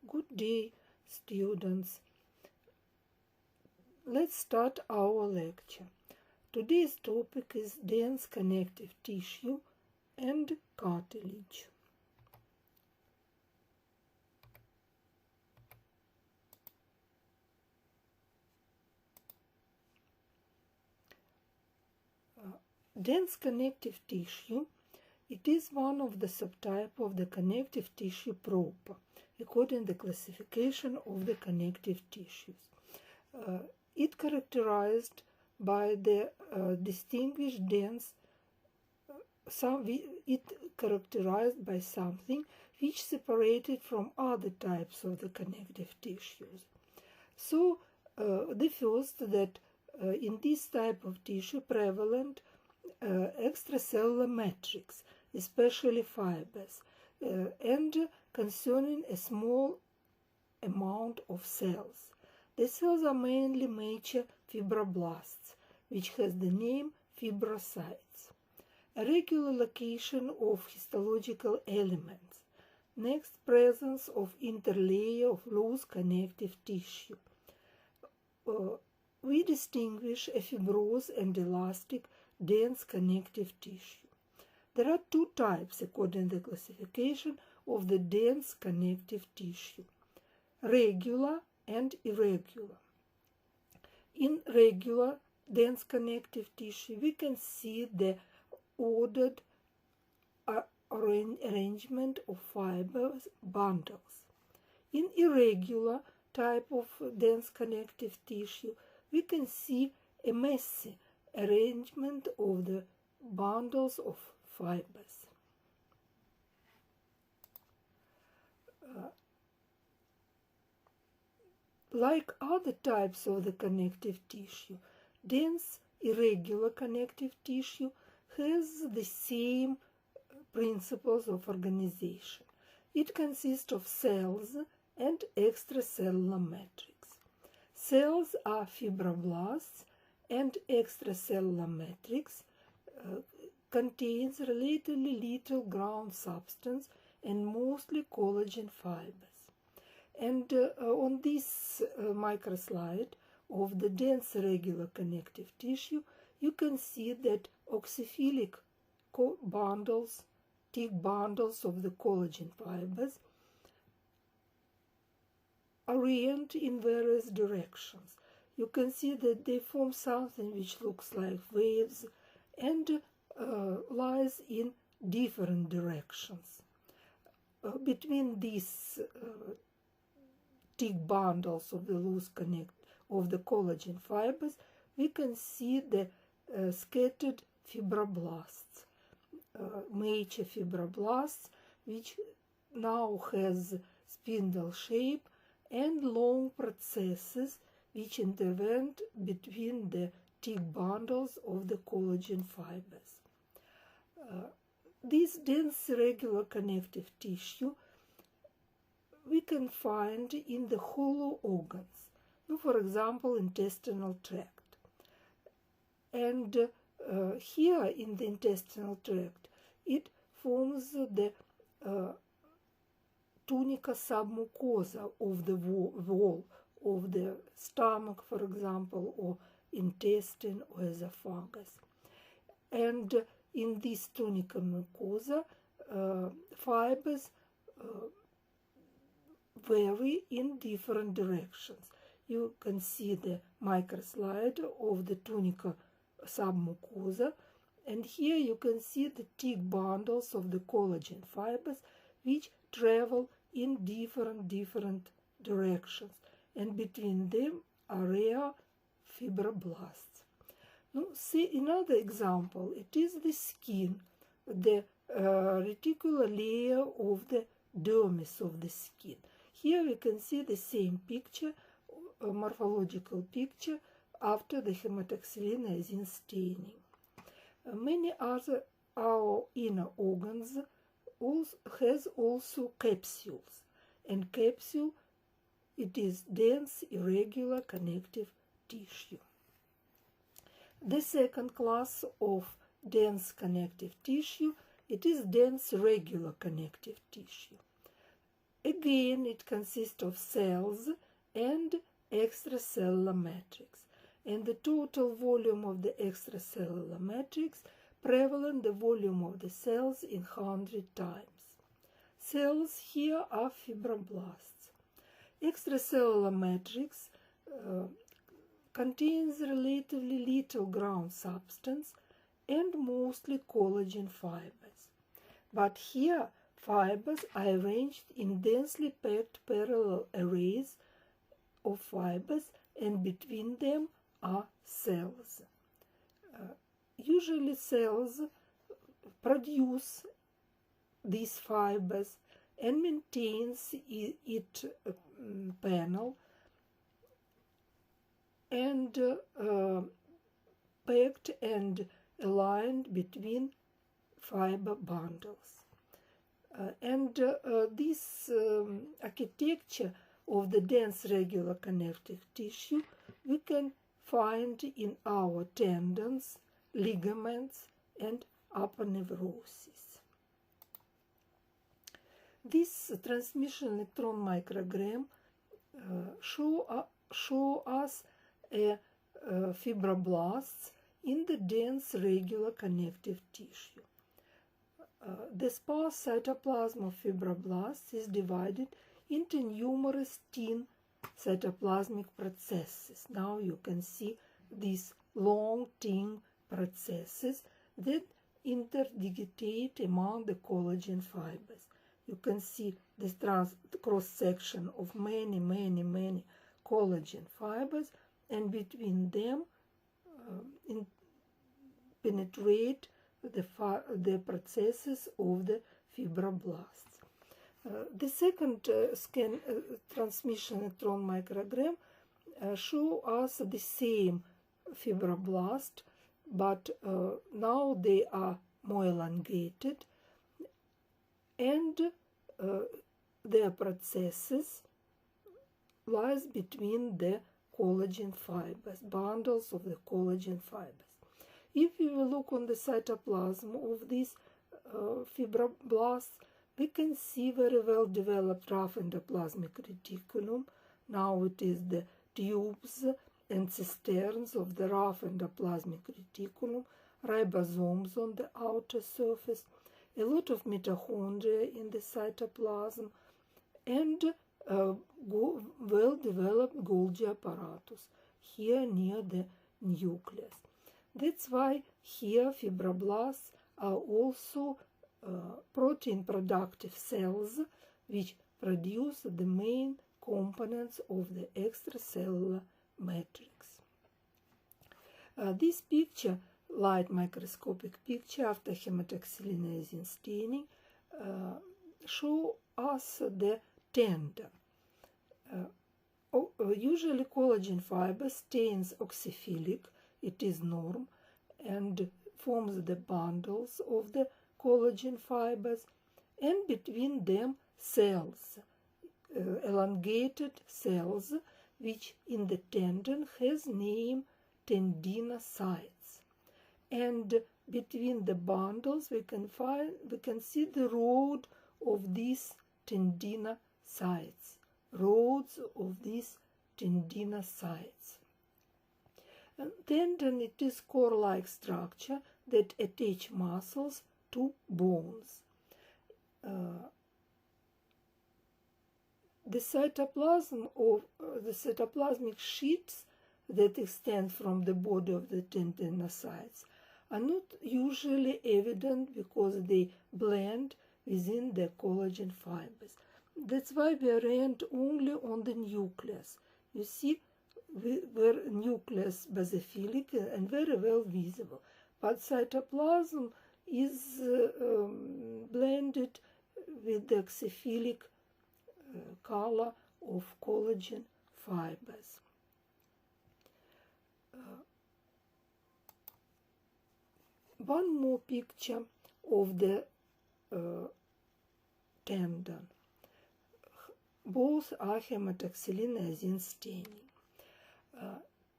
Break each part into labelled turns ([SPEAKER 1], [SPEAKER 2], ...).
[SPEAKER 1] Good day, students. Let's start our lecture. Today's topic is dense connective tissue and cartilage. Dense connective tissue, it is one of the subtype of the connective tissue proper, according to the classification of the connective tissues. It characterized by the distinguished dense. It characterized by something which separated from other types of the connective tissues. So the first that in this type of tissue prevalent extracellular matrix, especially fibers, and concerning a small amount of cells. The cells are mainly mature fibroblasts, which has the name fibrocytes. A regular location of histological elements. Next, presence of interlayer of loose connective tissue. We distinguish a fibrous and elastic dense connective tissue. There are two types according to the classification of the dense connective tissue: regular and irregular. In regular dense connective tissue, we can see the ordered arrangement of fibers bundles. In irregular type of dense connective tissue, we can see a messy arrangement of the bundles of fibers. Like other types of the connective tissue, dense irregular connective tissue has the same principles of organization. It consists of cells and extracellular matrix. Cells are fibroblasts, and extracellular matrix contains relatively little ground substance and mostly collagen fibers. And on this microslide of the dense regular connective tissue, you can see that oxyphilic bundles, thick bundles of the collagen fibers orient in various directions. You can see that they form something which looks like waves and lies in different directions. Between these thick bundles of the loose of the collagen fibers, we can see the scattered fibroblasts, mature fibroblasts, which now has spindle shape and long processes which intervened between the thick bundles of the collagen fibers. This dense regular connective tissue we can find in the hollow organs, for example, intestinal tract. And here in the intestinal tract, it forms the tunica submucosa of the wall of the stomach, for example, or intestine or esophagus. And in this tunica mucosa, fibers vary in different directions. You can see the microslide of the tunica submucosa, and here you can see the thick bundles of the collagen fibers which travel in different directions, and between them are rare fibroblasts. Now, see another example. It is the skin, the reticular layer of the dermis of the skin. Here we can see the same picture, a morphological picture, after the hematoxylin staining. Many other our inner organs has also capsules, and capsule it is dense irregular connective tissue. The second class of dense connective tissue, it is dense regular connective tissue. Again, it consists of cells and extracellular matrix, and the total volume of the extracellular matrix prevalent the volume of the cells in 100 times. Cells here are fibroblasts. Extracellular matrix contains relatively little ground substance and mostly collagen fibers. But here fibers are arranged in densely packed parallel arrays of fibers, and between them are cells. Usually cells produce these fibers and maintains its panel and packed and aligned between fiber bundles. This architecture of the dense regular connective tissue we can find in our tendons, ligaments, and aponeuroses. This transmission electron microgram show us fibroblasts in the dense regular connective tissue. The sparse cytoplasm of fibroblasts is divided into numerous thin cytoplasmic processes. Now you can see these long thin processes that interdigitate among the collagen fibers. You can see this cross-section of many collagen fibers, and between them penetrate the processes of the fibroblasts. The second transmission electron microgram show us the same fibroblast, but now they are more elongated, and their processes lies between the collagen fibers, bundles of the collagen fibers. If we will look on the cytoplasm of these fibroblasts, we can see very well developed rough endoplasmic reticulum. Now it is the tubes and cisterns of the rough endoplasmic reticulum, ribosomes on the outer surface, a lot of mitochondria in the cytoplasm, and well-developed Golgi apparatus here near the nucleus. That's why here fibroblasts are also protein-productive cells which produce the main components of the extracellular matrix. This picture, light microscopic picture after hematoxylinase staining, show us the tendon. Usually collagen fiber stains oxyphilic, it is norm, and forms the bundles of the collagen fibers, and between them cells, elongated cells, which in the tendon has name tendinocytes. And between the bundles we can see the road of these tendinocytes, roads of these tendinocytes. And tendon, it is core-like structure that attach muscles to bones. The cytoplasm of the cytoplasmic sheets that extend from the body of the tendinocytes are not usually evident because they blend within the collagen fibers. That's why we orient only on the nucleus. You see, where nucleus basophilic and very well visible, but cytoplasm is blended with the oxyphilic color of collagen fibers. One more picture of the tendon. Both are hematoxylinase staining.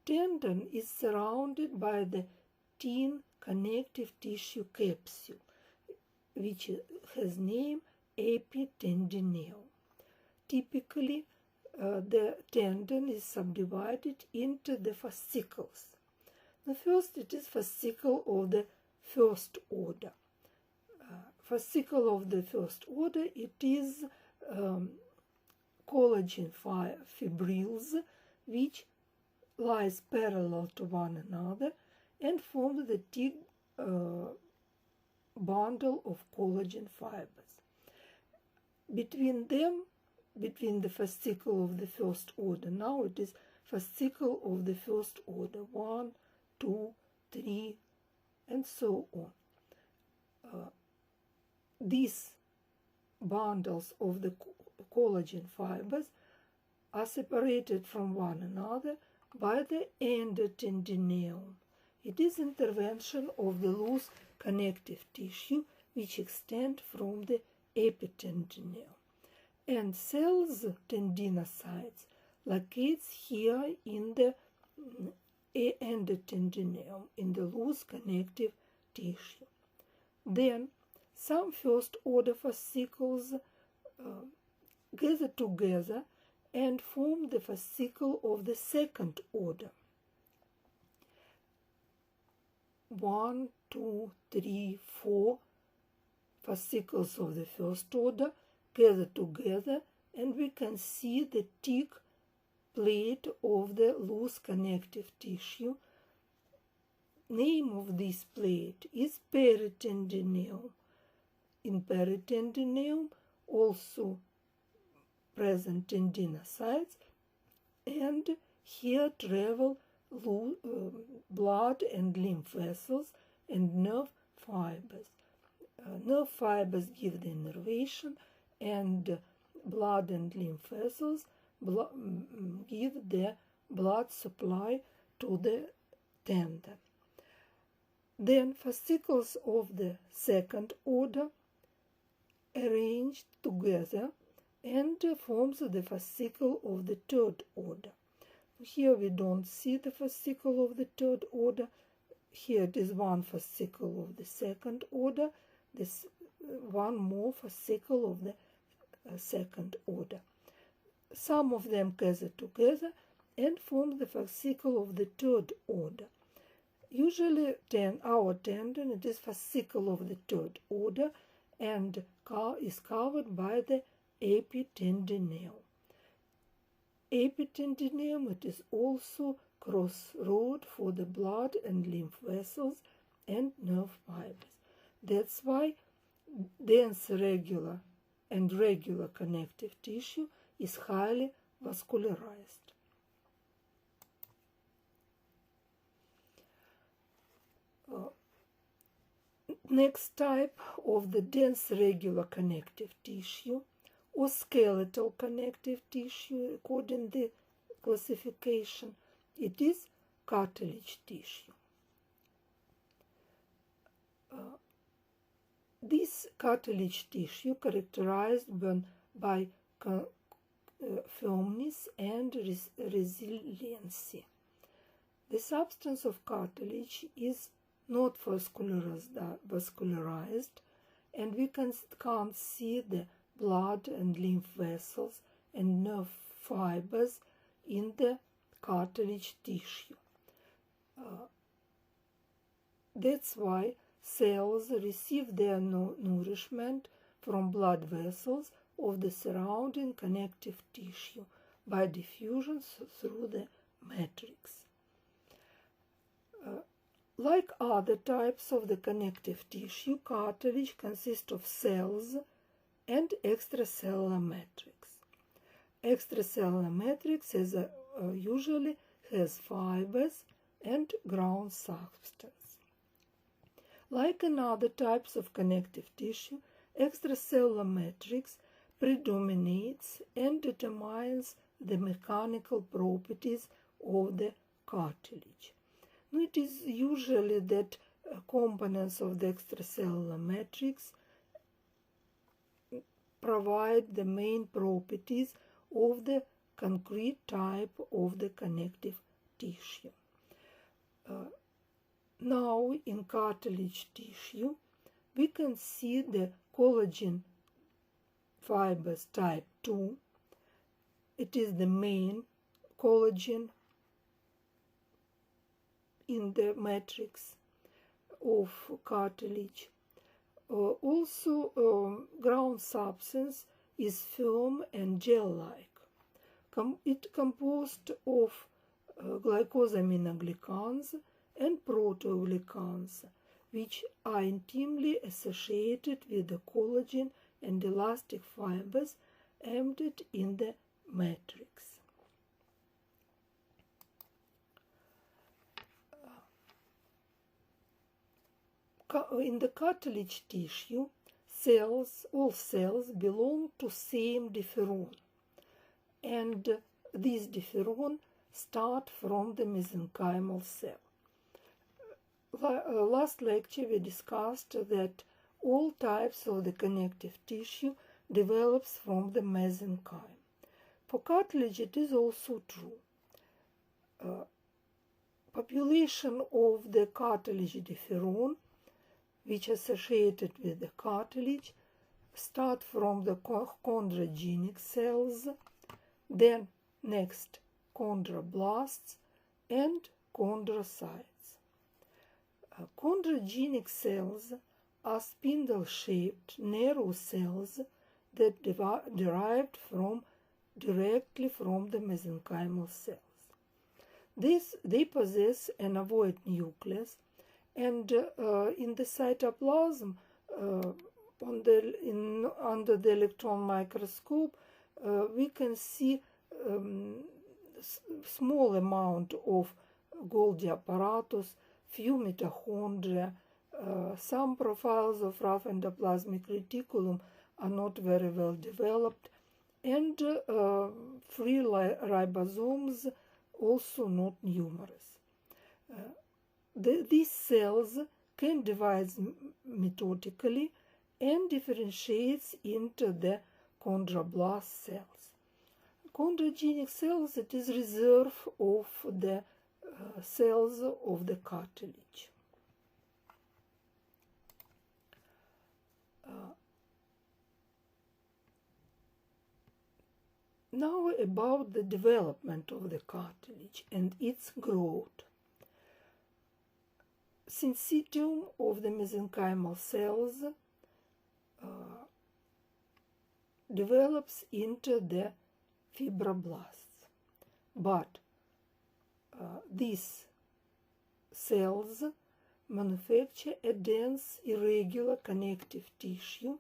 [SPEAKER 1] Tendon is surrounded by the thin connective tissue capsule, which has name epitendinale. typically the tendon is subdivided into the fascicles. The first, it is fascicle of the first order. Fascicle of the first order, it is collagen fibrils which lies parallel to one another and form the thick bundle of collagen fibers. Between them, between the fascicle of the first order, now it is fascicle of the first order, 1, 2, 3, and so on. These bundles of the collagen fibers are separated from one another by the endotendinoeum. It is intervention of the loose connective tissue which extend from the epitendinoeum. And cells tendinocytes locates here in the endotendinoeum, in the loose connective tissue. Then some first order fascicles gather together and form the fascicle of the second order. 1, 2, 3, 4 fascicles of the first order gather together, and we can see the thick plate of the loose connective tissue. Name of this plate is peritendinoeum. In peritendinoeum also present tendinocytes, and here travel blood and lymph vessels and nerve fibers. Nerve fibers give the innervation, and blood and lymph vessels give the blood supply to the tendon. Then fascicles of the second order arranged together and forms the fascicle of the third order. Here we don't see the fascicle of the third order. Here it is one fascicle of the second order, this one more fascicle of the second order. Some of them gather together and form the fascicle of the third order. Usually our tendon, it is fascicle of the third order and is covered by the epitendinoeum. Epitendinoeum, it is also crossroad for the blood and lymph vessels and nerve fibers. That's why dense regular and regular connective tissue is highly vascularized. Next type of the dense regular connective tissue or skeletal connective tissue, according to the classification, it is cartilage tissue. This cartilage tissue characterized by firmness and resiliency. The substance of cartilage is not vascularized, and we can't see the blood and lymph vessels and nerve fibers in the cartilage tissue. That's why cells receive their nourishment from blood vessels of the surrounding connective tissue by diffusion through the matrix. Like other types of the connective tissue, cartilage consists of cells and extracellular matrix. Extracellular matrix usually has fibers and ground substance. Like in other types of connective tissue, extracellular matrix predominates and determines the mechanical properties of the cartilage. It is usually that components of the extracellular matrix provide the main properties of the concrete type of the connective tissue. Now, in cartilage tissue, we can see the collagen fibers type 2 it is the main collagen in the matrix of cartilage. Also, ground substance is firm and gel-like. It composed of glycosaminoglycans and proteoglycans, which are intimately associated with the collagen and elastic fibers embedded in the matrix. In the cartilage tissue, all cells belong to same differon, and this differon start from the mesenchymal cell. Last lecture we discussed that all types of the connective tissue develops from the mesenchyme. For cartilage it is also true. Population of the cartilage differon, which associated with the cartilage, start from the chondrogenic cells, then next chondroblasts and chondrocytes. Chondrogenic cells are spindle-shaped narrow cells that derived directly from the mesenchymal cells. They possess an ovoid nucleus, and in the cytoplasm, under the electron microscope, we can see small amount of Golgi apparatus, few mitochondria. Some profiles of rough endoplasmic reticulum are not very well developed, and free ribosomes also not numerous. These cells can divide methodically and differentiates into the chondroblast cells. Chondrogenic cells, it is reserve of the cells of the cartilage. Now about the development of the cartilage and its growth. Syncytium of the mesenchymal cells develops into the fibroblasts, but these cells manufacture a dense irregular connective tissue,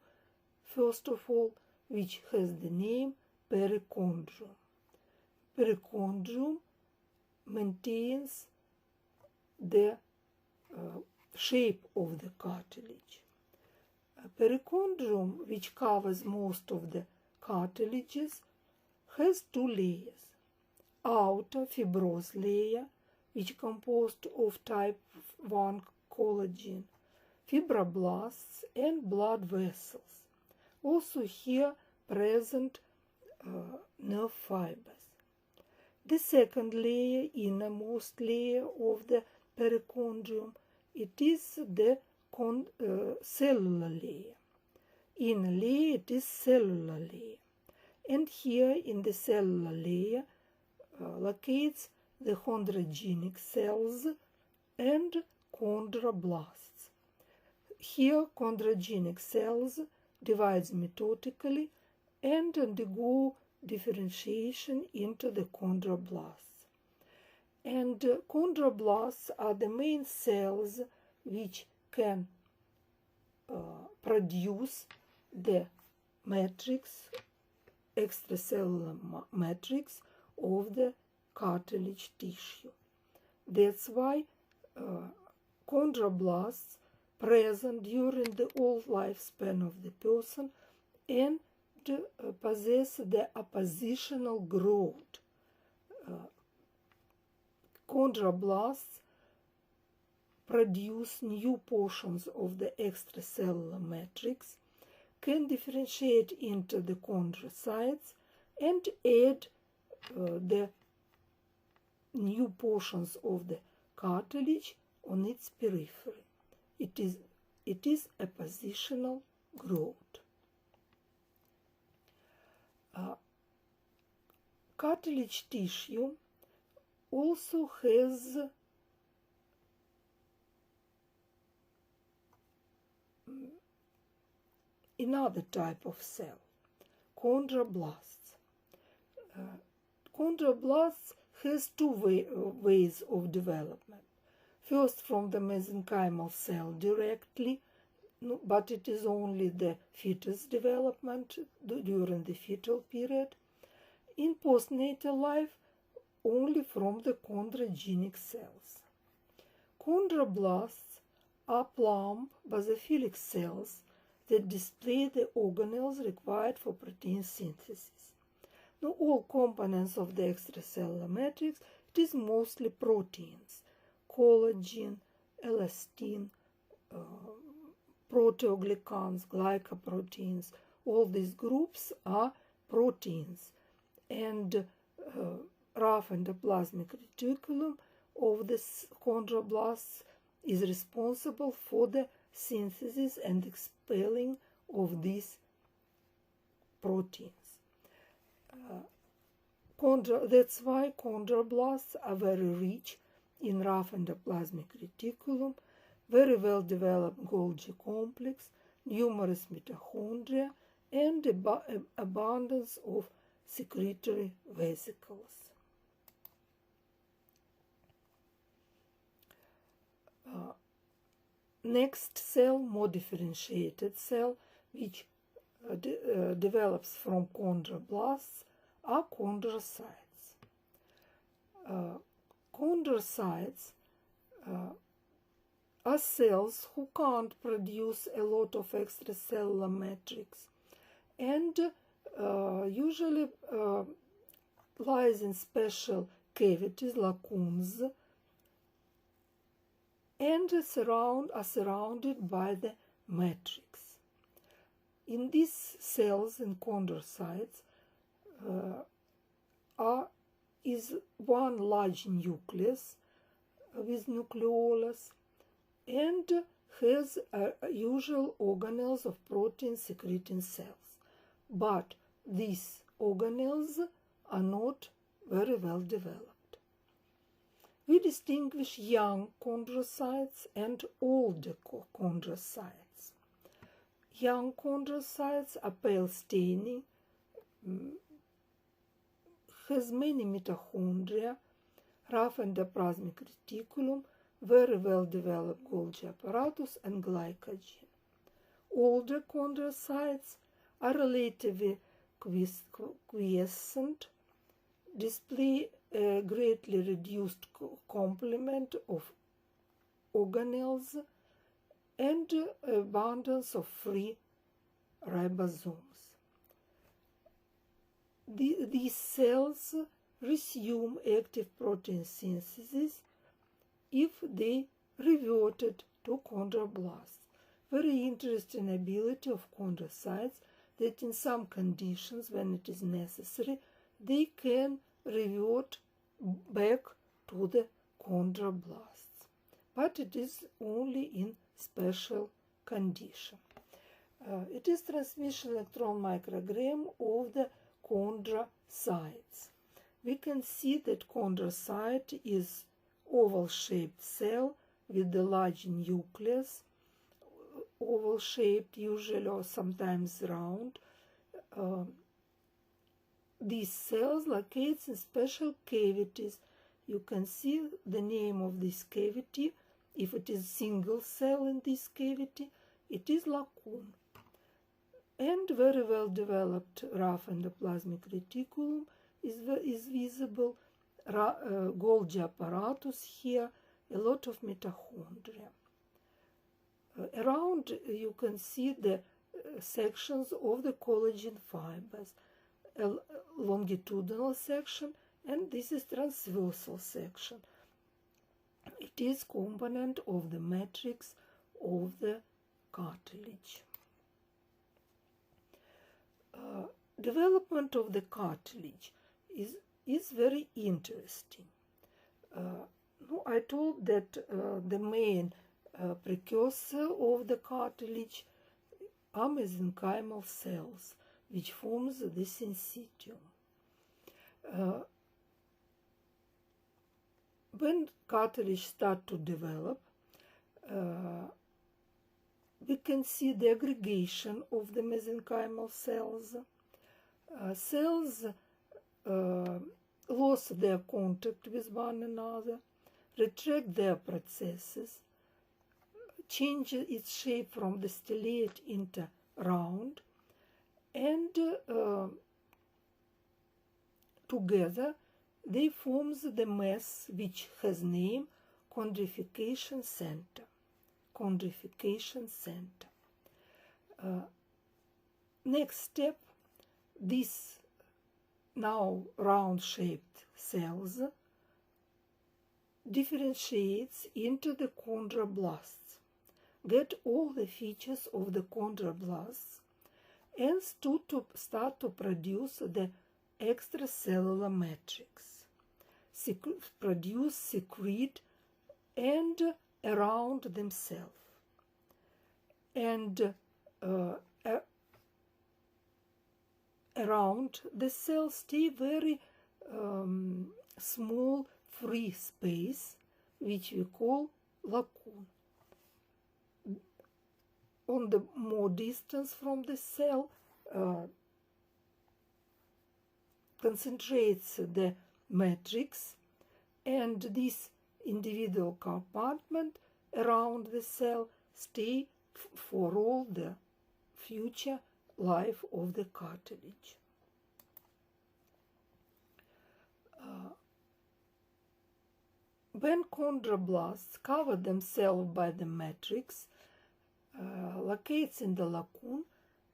[SPEAKER 1] first of all, which has the name perichondrium. Perichondrium maintains the shape of the cartilage. Perichondrium, which covers most of the cartilages, has two layers. Outer fibrous layer, which composed of type 1 collagen, fibroblasts, and blood vessels. Also here present nerve fibers. The second layer, innermost layer of the perichondrium, it is the cellular layer. Inner layer, it is cellular layer. And here in the cellular layer locates the chondrogenic cells and chondroblasts. Here chondrogenic cells divides methodically and undergo differentiation into the chondroblasts. And chondroblasts are the main cells which can produce the matrix, extracellular matrix of the cartilage tissue. That's why chondroblasts present during the whole lifespan of the person and possess the oppositional growth. Chondroblasts produce new portions of the extracellular matrix, can differentiate into the chondrocytes, and add the new portions of the cartilage on its periphery. It is a positional growth. Cartilage tissue also has another type of cell, chondroblasts. Chondroblasts has two ways of development. First, from the mesenchymal cell directly, but it is only the fetus development during the fetal period. In postnatal life, only from the chondrogenic cells. Chondroblasts are plump basophilic cells that display the organelles required for protein synthesis. Now, all components of the extracellular matrix, it is mostly proteins, collagen, elastin, proteoglycans, glycoproteins. All these groups are proteins, and rough endoplasmic reticulum of the chondroblasts is responsible for the synthesis and expelling of these proteins. That's why chondroblasts are very rich in rough endoplasmic reticulum, very well developed Golgi complex, numerous mitochondria, and abundance of secretory vesicles. Next cell, more differentiated cell, which develops from chondroblasts, are chondrocytes. Chondrocytes are cells who can't produce a lot of extracellular matrix and usually lies in special cavities, lacunes, and are surrounded by the matrix. In these cells, in chondrocytes, is one large nucleus with nucleolus and has usual organelles of protein secreting cells. But these organelles are not very well developed. We distinguish young chondrocytes and older chondrocytes. Young chondrocytes are pale staining, has many mitochondria, rough endoplasmic reticulum, very well developed Golgi apparatus, and glycogen. Older chondrocytes are relatively quiescent, display a greatly reduced complement of organelles and abundance of free ribosomes. These cells resume active protein synthesis if they reverted to chondroblasts. Very interesting ability of chondrocytes that in some conditions, when it is necessary, they can revert back to the chondroblasts. But it is only in special condition. It is transmission electron microgram of the chondrocytes. We can see that chondrocyte is oval-shaped cell with the large nucleus, oval-shaped usually or sometimes round. These cells locate in special cavities. You can see the name of this cavity. If it is single cell in this cavity, it is lacune. And very well developed rough endoplasmic reticulum is visible. Golgi apparatus here, a lot of mitochondria. Around you can see the sections of the collagen fibers, a longitudinal section, and this is transversal section. It is component of the matrix of the cartilage. Development of the cartilage is very interesting. I told that the main precursor of the cartilage are mesenchymal cells, which forms the syncytium. When cartilage start to develop, we can see the aggregation of the mesenchymal cells. Cells lose their contact with one another, retract their processes, change its shape from the stellate into round, and together they form the mass which has name chondrification center. Chondrification center. Next step, these now round-shaped cells differentiates into the chondroblasts, get all the features of the chondroblasts, and start to produce the extracellular matrix, produce, secrete, and around themselves. And around the cells stay very small free space, which we call lacunae. On the more distance from the cell, concentrates the matrix, and this individual compartment around the cell stay for all the future life of the cartilage. When chondroblasts cover themselves by the matrix, locates in the lacunae,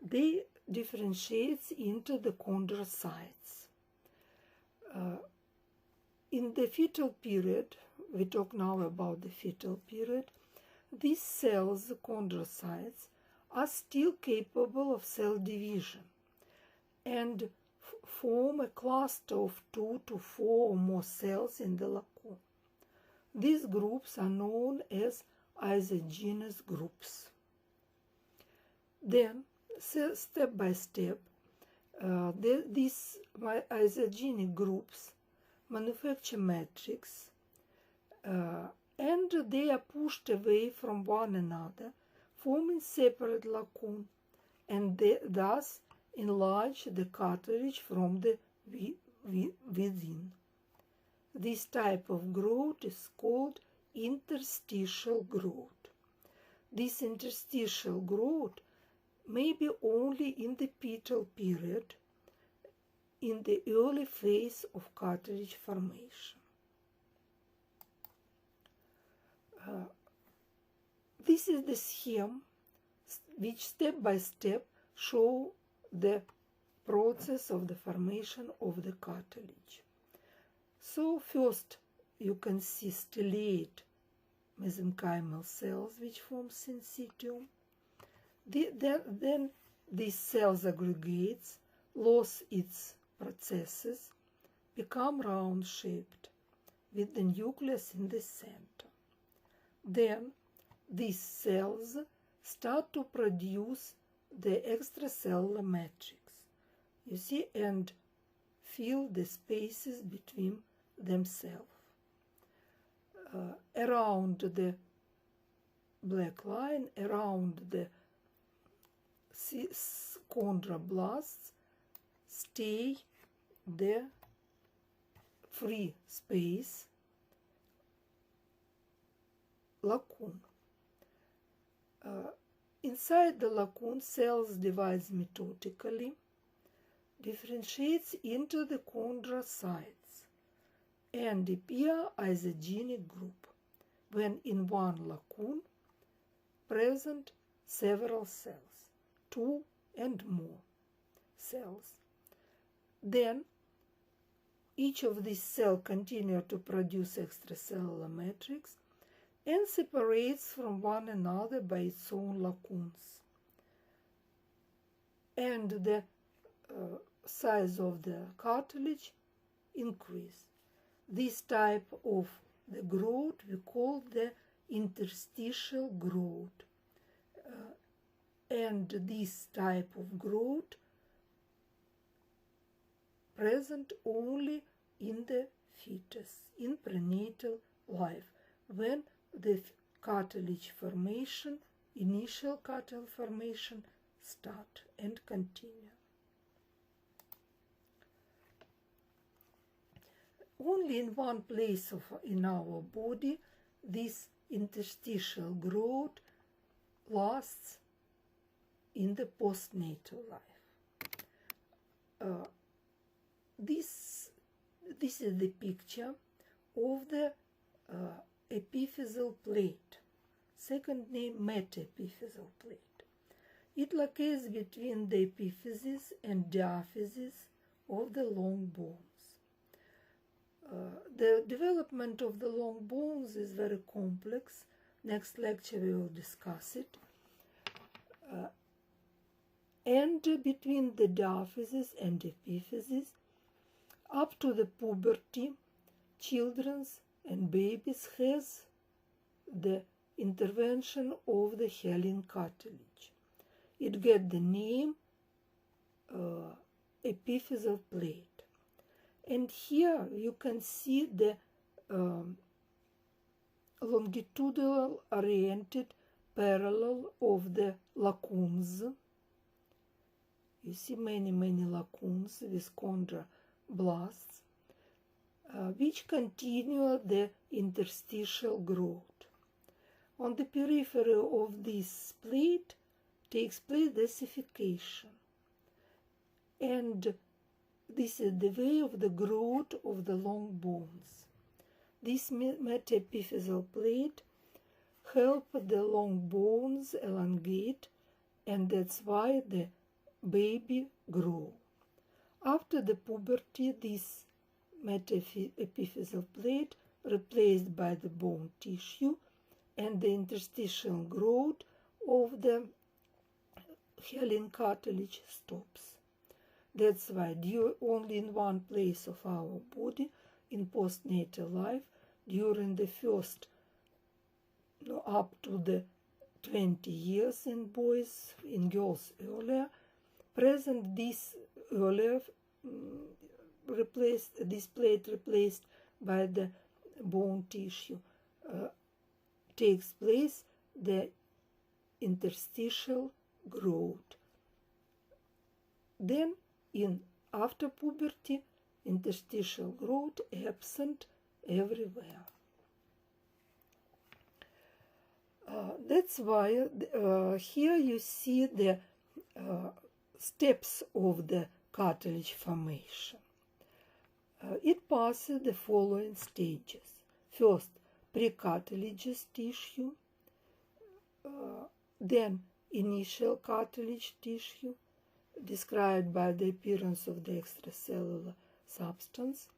[SPEAKER 1] they differentiates into the chondrocytes. In the fetal period, we talk now about the fetal period, these cells, chondrocytes, are still capable of cell division and form a cluster of 2 to 4 or more cells in the lacunae. These groups are known as isogenous groups. Then, step by step, these isogenic groups manufacture matrix, and they are pushed away from one another, forming separate lacunae, and they thus enlarge the cartilage from the within. This type of growth is called interstitial growth. This interstitial growth may be only in the fetal period, in the early phase of cartilage formation. This is the scheme which step by step show the process of the formation of the cartilage. So first you can see stellate mesenchymal cells which form syncytium. Then these cells aggregates, lose its processes, become round-shaped with the nucleus in the center. Then these cells start to produce the extracellular matrix, you see, and fill the spaces between themselves. Around the black line, around the chondroblasts, stay the free space lacunae. Inside the lacunae, cells divide methodically, differentiates into the chondrocytes, and appear isogenic group when in one lacunae present several cells, 2 and more cells. Then each of these cells continue to produce extracellular matrix and separates from one another by its own lacunaes. And the size of the cartilage increase. This type of the growth we call the interstitial growth. And this type of growth present only in the fetus, in prenatal life, when the cartilage formation, initial cartilage formation, start and continue. Only in one place in our body this interstitial growth lasts in the postnatal life. This is the picture of the epiphyseal plate, second name metaepiphyseal plate. It locates between the epiphysis and diaphysis of the long bones. The development of the long bones is very complex. Next lecture we will discuss it. And between the diaphysis and epiphysis, up to the puberty, children and babies has the intervention of the hyaline cartilage. It gets the name epiphyseal plate. And here you can see the longitudinal oriented parallel of the lacunes. You see many lacunes with chondroblasts, which continue the interstitial growth. On the periphery of this plate takes place ossification, and this is the way of the growth of the long bones. This metaepiphyseal plate helps the long bones elongate, and that's why the baby grow. After the puberty, this metaepiphyseal plate replaced by the bone tissue, and the interstitial growth of the hyaline cartilage stops. That's why only in one place of our body, in postnatal life, during the first up to the 20 years in boys, in girls earlier, present this earlier this plate replaced by the bone tissue, takes place the interstitial growth. Then after puberty, interstitial growth absent everywhere. That's why here you see the steps of the cartilage formation. It passes the following stages. First, precartilageous tissue, then initial cartilage tissue, described by the appearance of the extracellular substance,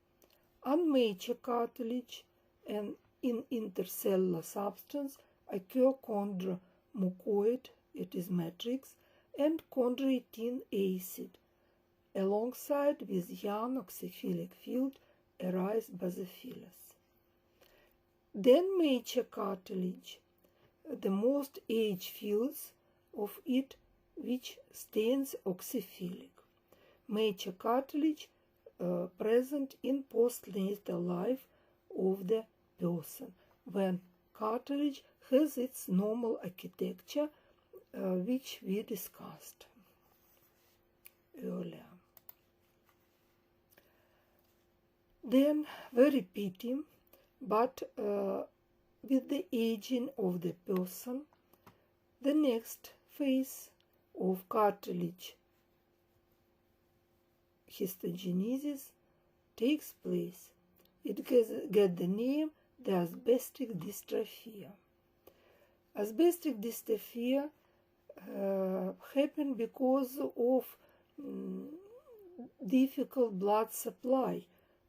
[SPEAKER 1] unmature cartilage, and in intercellular substance occur chondromucoid, it is matrix, and chondroitin acid, alongside with young oxyphilic field arise basophilus. Then mature cartilage, the most aged fields of it which stains oxyphilic. Mature cartilage present in postnatal life of the person, when cartilage has its normal architecture, which we discussed earlier. Then, very pity, but with the aging of the person, the next phase of cartilage histogenesis takes place. It gets the name the asbestic dystrophia. Asbestic dystrophia happened because of difficult blood supply,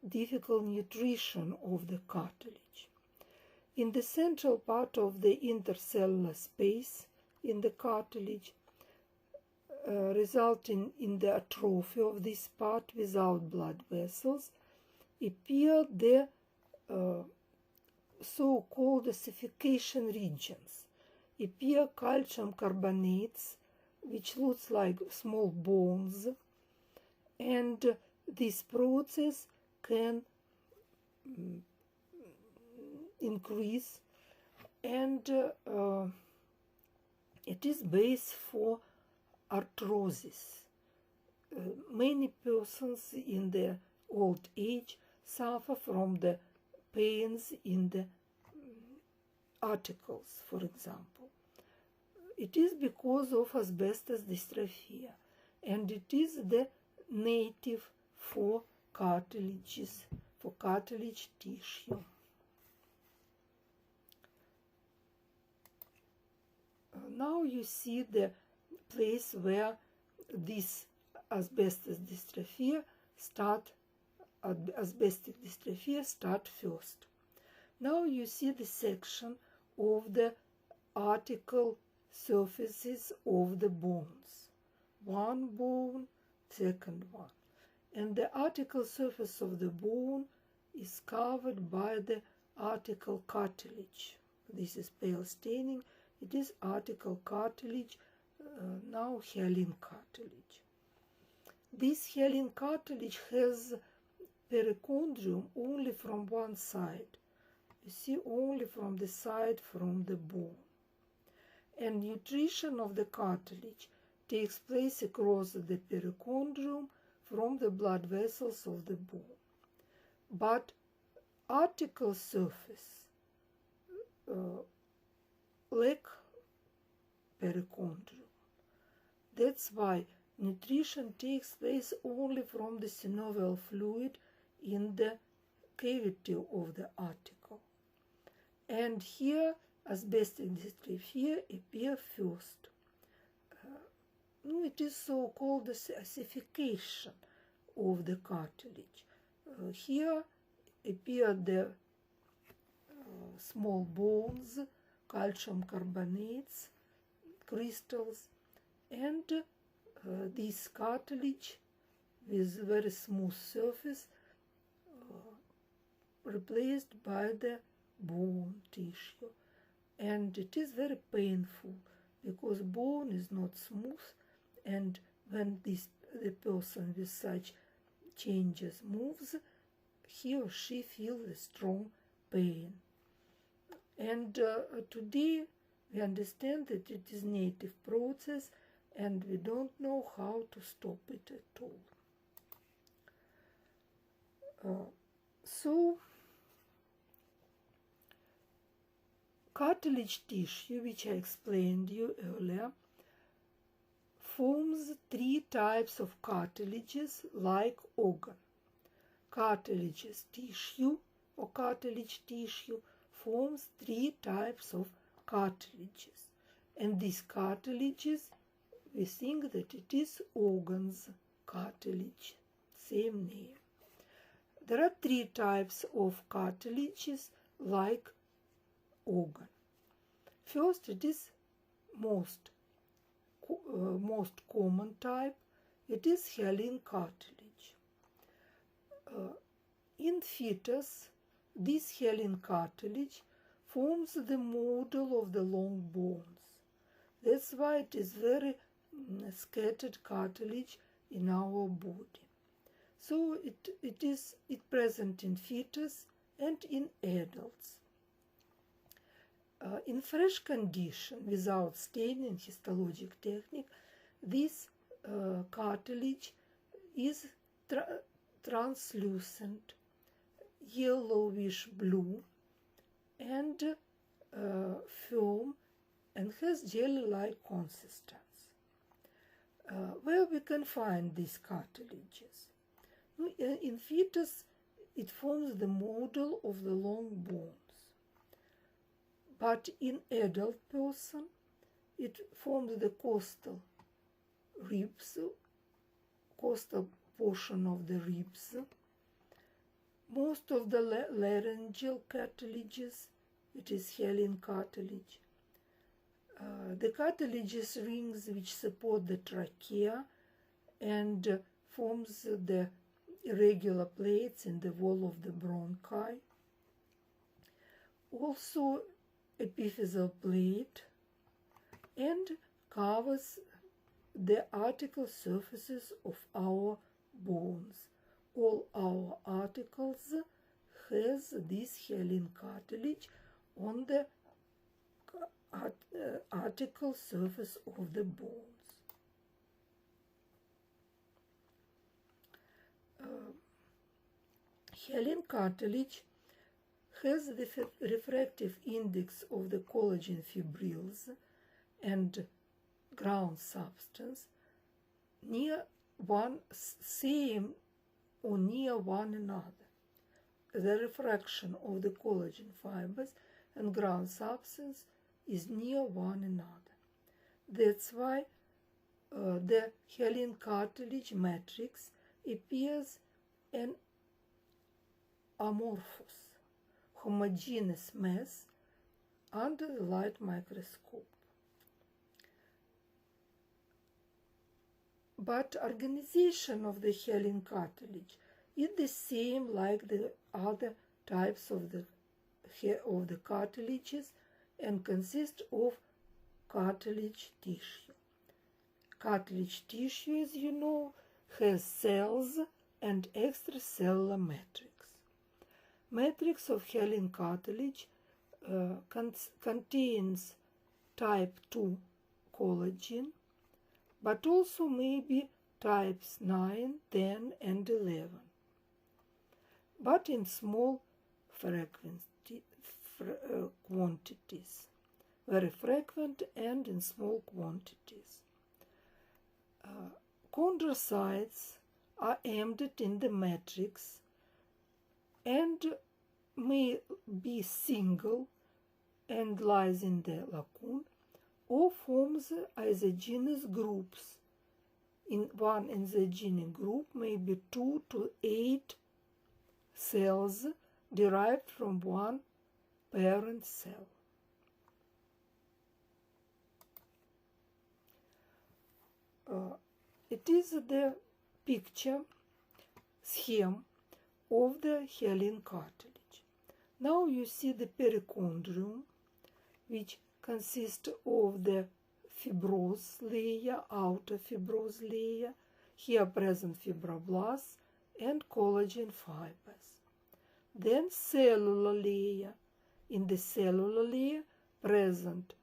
[SPEAKER 1] difficult nutrition of the cartilage. In the central part of the intercellular space in the cartilage, resulting in the atrophy of this part without blood vessels, appear the so-called ossification regions. Appear calcium carbonates, which looks like small bones, and this process can increase, and it is base for arthrosis. Many persons in their old age suffer from the pains in the articles, for example. It is because of asbestos dystrophia, and it is the native for cartilages, for cartilage tissue. Now you see the place where this asbestos dystrophia start first. Now you see the section of the article surfaces of the bones. One bone, second one. And the article surface of the bone is covered by the article cartilage. This is pale staining. It is article cartilage, now hyaline cartilage. This hyaline cartilage has perichondrium only from one side. You see, only from the side from the bone. And nutrition of the cartilage takes place across the perichondrium from the blood vessels of the bone. But article surface lack perichondrium. That's why nutrition takes place only from the synovial fluid in the cavity of the article. And here asbestos dystrophia appear first. It is so-called the ossification of the cartilage. Here appear the small bones, calcium carbonates, crystals, and this cartilage with very smooth surface replaced by the bone tissue. And it is very painful because bone is not smooth, and when the person with such changes moves, he or she feels a strong pain. And today we understand that it is native process, and we don't know how to stop it at all. So cartilage tissue, which I explained you earlier, forms three types of cartilages like organ. Cartilages tissue or cartilage tissue forms three types of cartilages, and these cartilages, we think that it is organs cartilage, same name. There are three types of cartilages like organ. First, it is most common type. It is hyaline cartilage. In fetus, this hyaline cartilage forms the model of the long bones. That's why it is very scattered cartilage in our body. So it is present in fetus and in adults. In fresh condition, without staining histologic technique, this cartilage is translucent, yellowish blue, and firm, and has jelly-like consistence. Where we can find these cartilages? In fetus, it forms the model of the long bones. But in adult person, it forms the costal ribs, costal portion of the ribs. Most of the laryngeal cartilages, it is hyaline cartilage. The cartilages rings which support the trachea and forms the irregular plates in the wall of the bronchi. Also epiphyseal plate, and covers the article surfaces of our bones, all our articles has this hyaline cartilage on the article surface of the bones. Hyaline cartilage has the refractive index of the collagen fibrils and ground substance near one same or near one another. The refraction of the collagen fibers and ground substance is near one another. That's why the hyaline cartilage matrix appears an amorphous, homogeneous mass under the light microscope. But organization of the hyaline cartilage is the same like the other types of the cartilages and consists of cartilage tissue. Cartilage tissue, as you know, has cells and extracellular matrix. Matrix of hyaline cartilage contains type 2 collagen, but also maybe types 9, 10, and 11, but in small quantities, very frequent and in small quantities. Chondrocytes are embedded in the matrix and may be single and lies in the lacunae, or forms isogenous groups. In one isogenic group may be 2 to 8 cells derived from one parent cell. It is the picture scheme of the hyaline cartilage. Now you see the perichondrium, which consists of the fibrous layer, outer fibrous layer, here present fibroblasts and collagen fibers. Then cellular layer. In the cellular layer present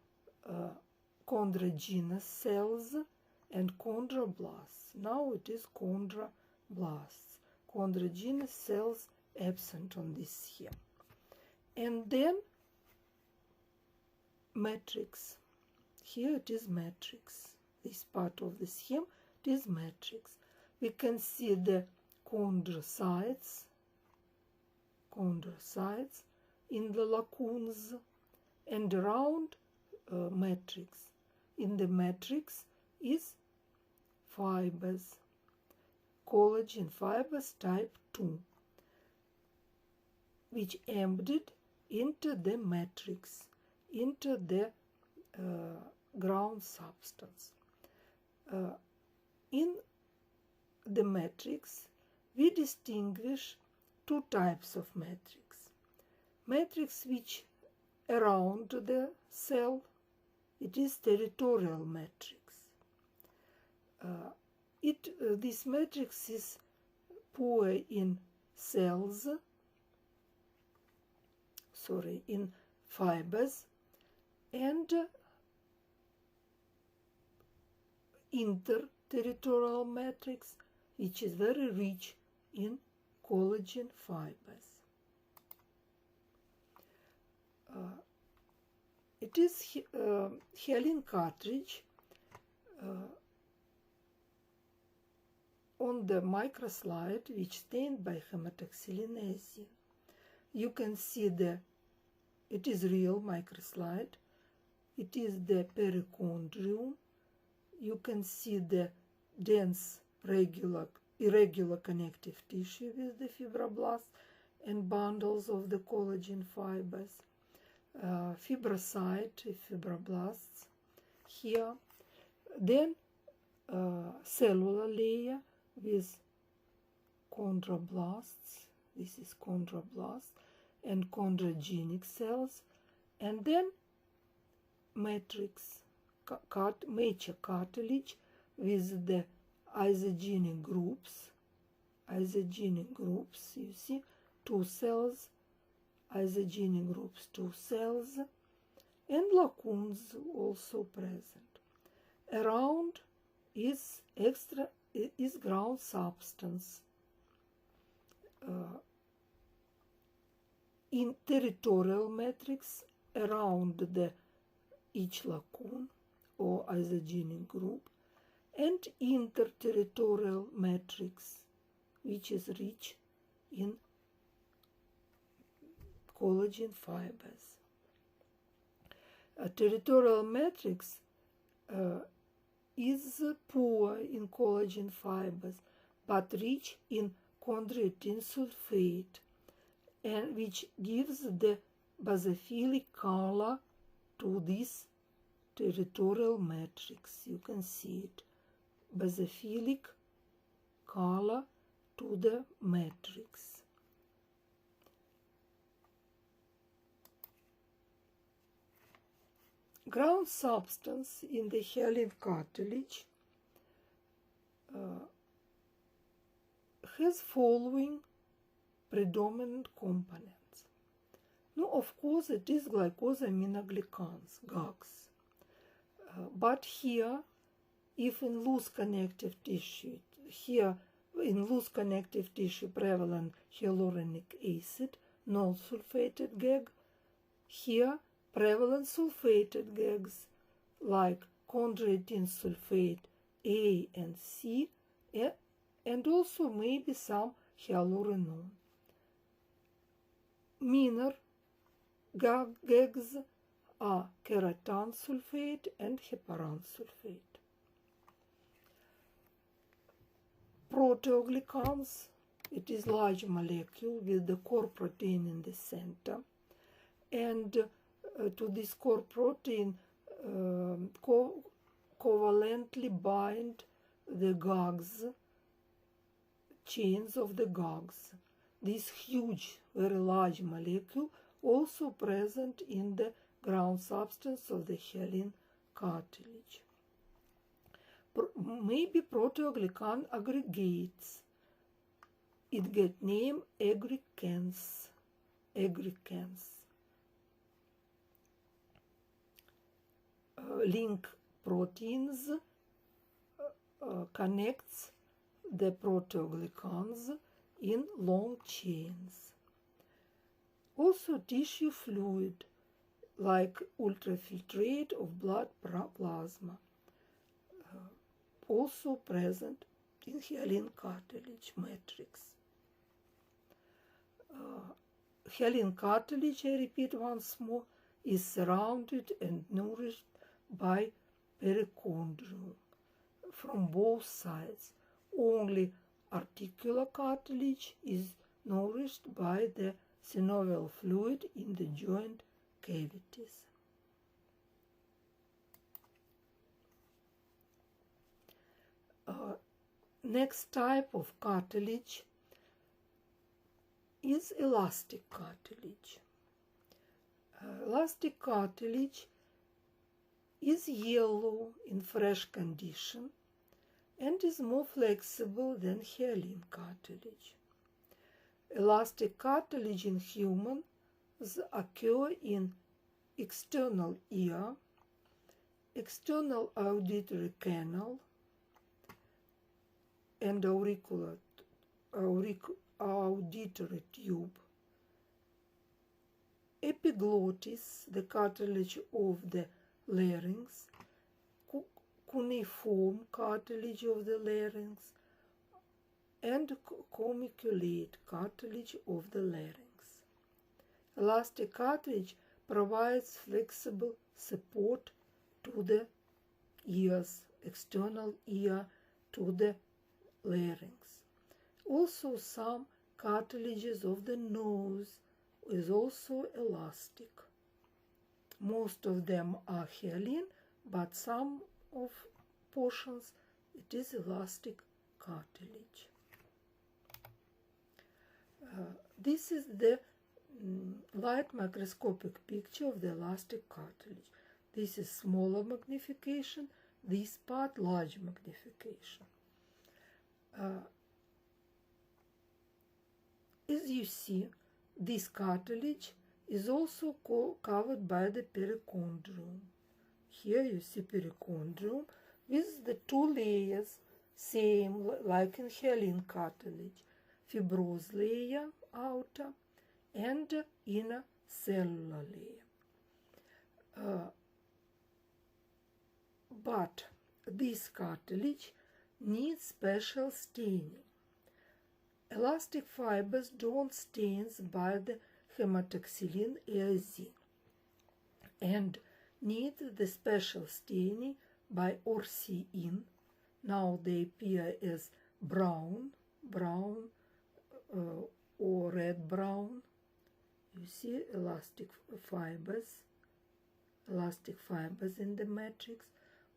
[SPEAKER 1] chondrogenous cells and chondroblasts. Now it is chondroblasts. Chondrogenous cells absent on this scheme. And then matrix. Here it is matrix. This part of the scheme, it is matrix. We can see the chondrocytes in the lacunes and around matrix. In the matrix is fibers, collagen fibers type 2, which embedded into the matrix, into the ground substance. In the matrix, we distinguish two types of matrix. Matrix which around the cell, it is territorial matrix. This matrix is poor in cells, in fibers, and interterritorial matrix, which is very rich in collagen fibers. It is hyaline cartilage on the microslide, which stained by hematoxylinase. You can see it is real microslide. It is the perichondrium. You can see the dense irregular connective tissue with the fibroblasts and bundles of the collagen fibers. Fibrocyte, fibroblasts here. Then cellular layer with chondroblasts. This is chondroblast and chondrogenic cells. And then matrix, mature cartilage with the isogenic groups, isogenic groups, you see, 2 cells, isogenic groups, 2 cells, and lacunes also present. Around is ground substance. In territorial matrix, around each lacune or isogenic group, and interterritorial matrix, which is rich in collagen fibers. A territorial matrix is poor in collagen fibers, but rich in chondroitin sulfate, and which gives the basophilic color to this territorial matrix. You can see it, basophilic color to the matrix. Ground substance in the hyaline cartilage has following predominant components. Now, of course, it is glycosaminoglycans, GAGs. But here, if in loose connective tissue, prevalent hyaluronic acid, non-sulfated GAG, here prevalent sulfated GAGs like chondroitin sulfate A and C, and also maybe some hyaluronone. Minor GAGs are keratan sulfate and heparan sulfate. Proteoglycans, it is large molecule with the core protein in the center, and to this core protein covalently bind the GAGs, chains of the GAGs. This huge, very large molecule also present in the ground substance of the hyaline cartilage. Maybe proteoglycan aggregates. It get name aggregans. Link proteins connects the proteoglycans in long chains. Also tissue fluid like ultrafiltrate of blood plasma also present in hyaline cartilage matrix. Hyaline cartilage, I repeat once more, is surrounded and nourished by perichondrium from both sides. Only articular cartilage is nourished by the synovial fluid in the joint cavities. Next type of cartilage is elastic cartilage. Elastic cartilage is yellow in fresh condition and is more flexible than hyaline cartilage. Elastic cartilage in humans occur in external ear, external auditory canal, and auditory tube, epiglottis, the cartilage of the larynx, cuneiform cartilage of the larynx, and commiculate cartilage of the larynx. Elastic cartilage provides flexible support to the ears, external ear to the larynx. Also, some cartilages of the nose is also elastic. Most of them are hyaline, but some of portions it is elastic cartilage. This is the light microscopic picture of the elastic cartilage. This is smaller magnification, this part large magnification. As you see, this cartilage is also covered by the perichondrium. Here you see perichondrium with the two layers, same like in hyaline cartilage, fibrous layer, outer, and inner cellular layer. But this cartilage needs special staining. Elastic fibers don't stain by the hematoxylin eosin and need the special staining by orcin. Now they appear as brown or red-brown. You see elastic fibers in the matrix.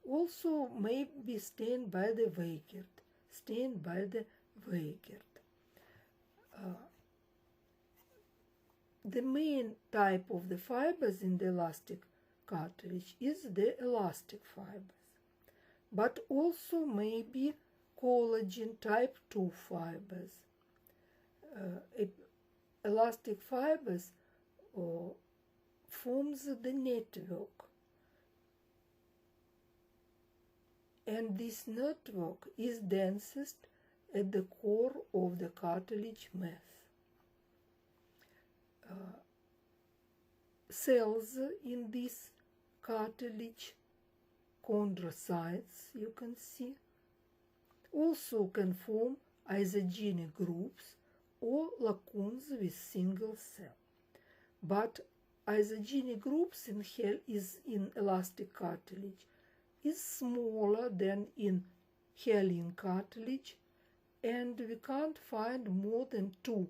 [SPEAKER 1] Also may be stained by the Weigert. The main type of the fibers in the elastic cartilage is the elastic fibers, but also may be collagen type 2 fibers. Elastic fibers forms the network, and this network is densest at the core of the cartilage mass. Cells in this cartilage, chondrocytes, you can see, also can form isogenic groups or lacunes with single cell. But isogenic groups in elastic cartilage is smaller than in hyaline cartilage, and we can't find more than 2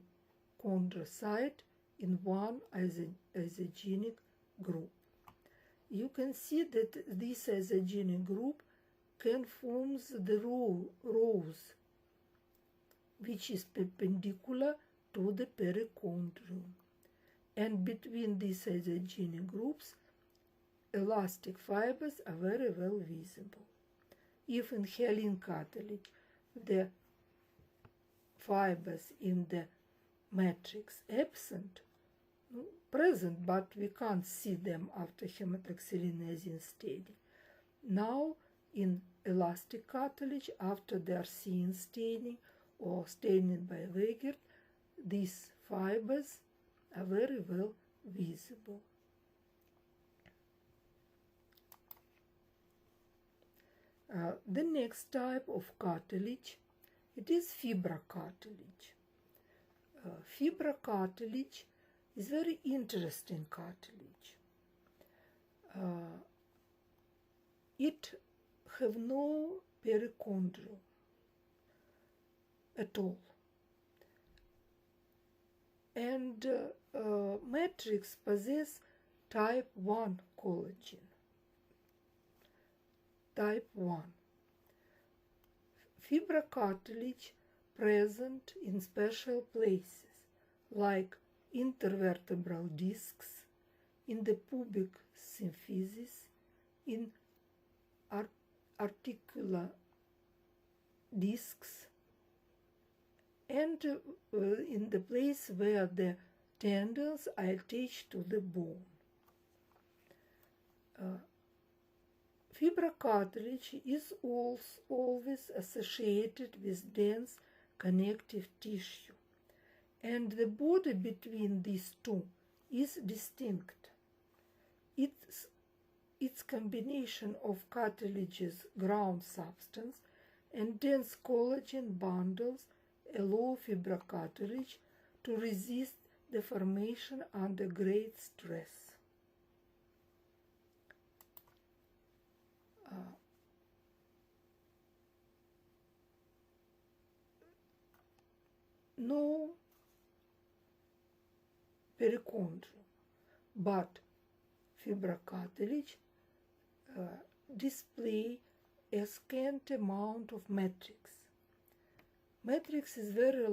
[SPEAKER 1] chondrocytes in one isogenic group. You can see that this isogenic group can form the rows, which is perpendicular to the perichondrium. And between these isogenic groups, elastic fibers are very well visible. If in hyaline cartilage the fibers in the matrix present, but we can't see them after hematoxylin eosin staining. Now in elastic cartilage, after they are seen staining or staining by Weigert, these fibers are very well visible. The next type of cartilage, it is fibrocartilage. Fibrocartilage is very interesting cartilage. It have no perichondrium at all, and matrix possess type 1 collagen. Type 1. Fibrocartilage present in special places like intervertebral discs, in the pubic symphysis, in articular discs, and in the place where the tendons are attached to the bone. Fibrocartilage is always associated with dense connective tissue, and the border between these two is distinct. Its combination of cartilage's ground substance and dense collagen bundles allow fibrocartilage to resist deformation under great stress. No perichondrium, but fibrocartilage display a scant amount of matrix. Matrix is very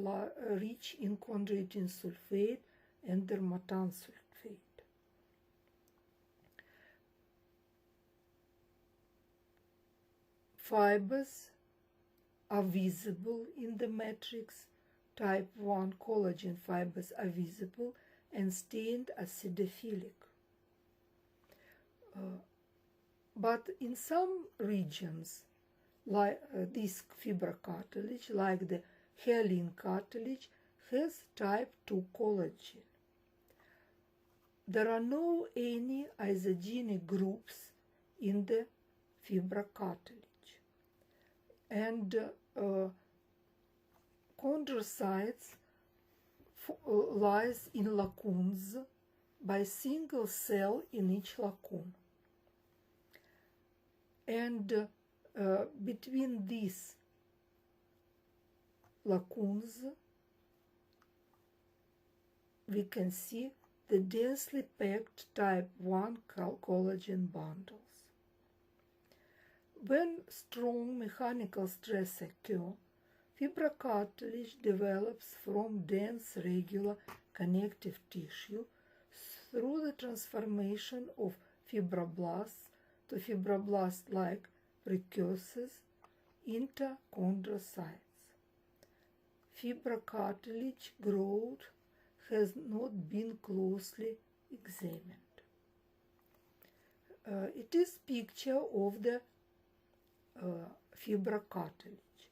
[SPEAKER 1] rich in chondroitin sulfate and dermatan sulfate. Fibers are visible in the matrix type 1 collagen fibers are visible and stained acidophilic. But in some regions, like this fibrocartilage, like the hyaline cartilage, has type 2 collagen. There are no any isogenic groups in the fibrocartilage, and chondrocytes lies in lacunes by single cell in each lacune, and between these lacunes we can see the densely packed type 1 collagen bundles. When strong mechanical stress occurs, fibrocartilage develops from dense regular connective tissue through the transformation of fibroblasts to fibroblast-like precursors into chondrocytes. Fibrocartilage growth has not been closely examined. It is picture of the fibrocartilage.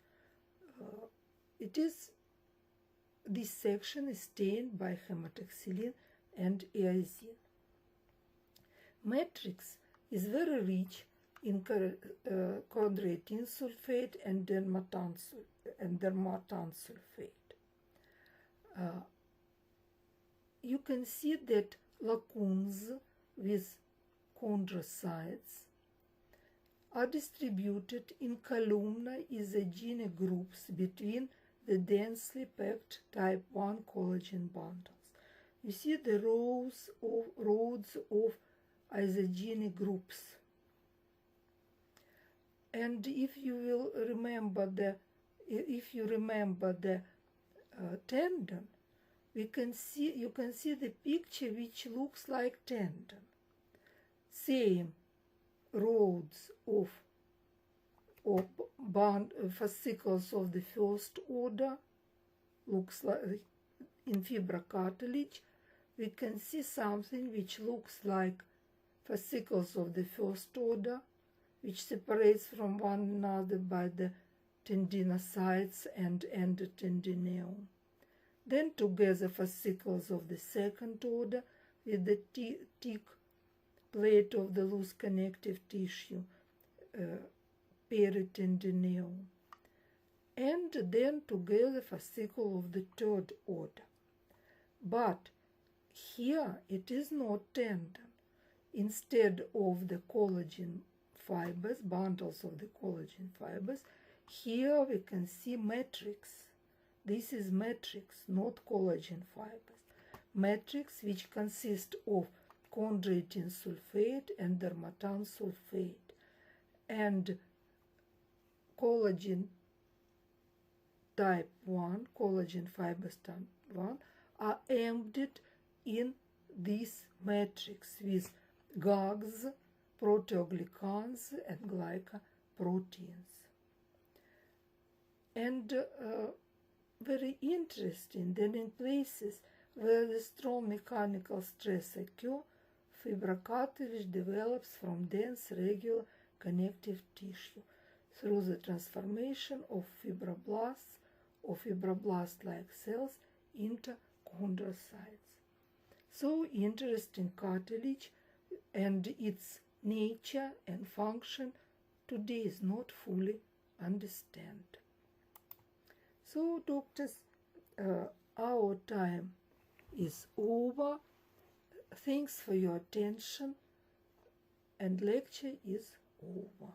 [SPEAKER 1] This section is stained by hematoxylin and eosin. Matrix is very rich in chondroitin sulfate and dermatan sulfate. You can see that lacunes with chondrocytes are distributed in columnar isogenic groups between the densely packed type 1 collagen bundles. You see the rows of isogenic groups. And if you will remember the tendon, you can see the picture which looks like tendon. Same rows of fascicles of the first order looks like in fibrocartilage. We can see something which looks like fascicles of the first order, which separates from one another by the tendinocytes and endotendinoeum. Then together fascicles of the second order with the thick plate of the loose connective tissue, peritendinoeum. And then together fascicle of the third order. But here it is not tendon. Instead of the collagen fibers, bundles of the collagen fibers, here we can see matrix. This is matrix, not collagen fibers. Matrix which consists of chondroitin sulfate and dermatan sulfate, and collagen type 1, collagen fibers type 1 are embedded in this matrix with GAGs, proteoglycans, and glycoproteins. And very interesting that in places where the strong mechanical stress occurs, fibrocartilage develops from dense regular connective tissue through the transformation of fibroblasts or fibroblast-like cells into chondrocytes. So interesting cartilage, and its nature and function today is not fully understood. So doctors, our time is over. Thanks for your attention, and lecture is over.